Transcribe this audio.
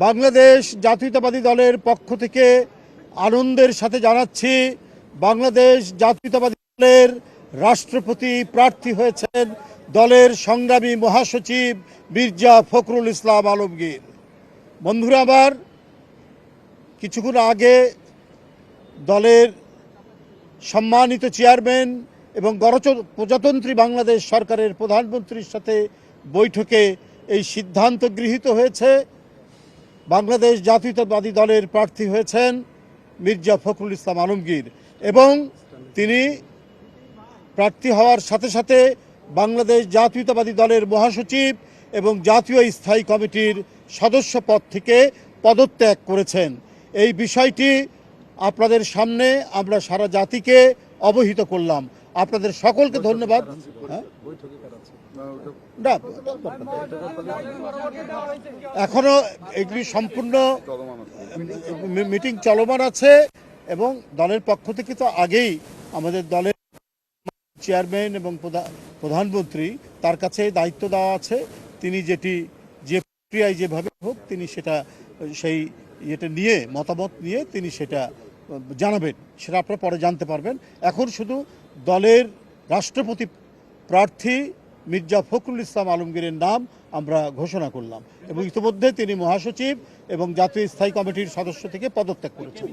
বাংলাদেশ জাতীয়তাবাদী দলের পক্ষ থেকে আনন্দের সাথে জানাচ্ছি, বাংলাদেশ জাতীয়তাবাদী দলের রাষ্ট্রপতি প্রার্থী হয়েছেন দলের সংগ্রামী মহাসচিব মির্জা ফখরুল ইসলাম আলমগীর। বন্ধুরা আমার, কিছুক্ষণ আগে দলের সম্মানিত চেয়ারম্যান এবং গণপ্রজাতন্ত্রী বাংলাদেশ সরকারের প্রধানমন্ত্রীর সাথে বৈঠকে এই সিদ্ধান্ত গৃহীত হয়েছে, বাংলাদেশ জাতীয়তাবাদী দলের প্রার্থী হয়েছেন মির্জা ফখরুল ইসলাম আলমগীর এবং তিনি প্রার্থী হওয়ার সাথে সাথে বাংলাদেশ জাতীয়তাবাদী দলের মহাসচিব এবং জাতীয় স্থায়ী কমিটির সদস্য পদ থেকে পদত্যাগ করেছেন। এই বিষয়টি আপনাদের সামনে আমরা সারা জাতিকে অবহিত করলাম। আপনাদের সকলকে ধন্যবাদ। না, এখনো এগুলি সম্পূর্ণ মিটিং চলমান আছে এবং দলের পক্ষ থেকে তো আগেই আমাদের দলের চেয়ারম্যান এবং প্রধানমন্ত্রী তার কাছে দায়িত্ব দেওয়া আছে, তিনি যে প্রক্রিয়ায় যেভাবে হোক তিনি সেই নিয়ে মতামত নিয়ে তিনি সেটা জানাবেন, সেটা আপনারা পরে জানতে পারবেন। এখন শুধু দলের রাষ্ট্রপতি প্রার্থী মির্জা ফখরুল ইসলাম আলমগীরের নাম আমরা ঘোষণা করলাম এবং ইতিমধ্যে তিনি মহাসচিব এবং জাতীয় স্থায়ী কমিটির সদস্য থেকে পদত্যাগ করেছেন।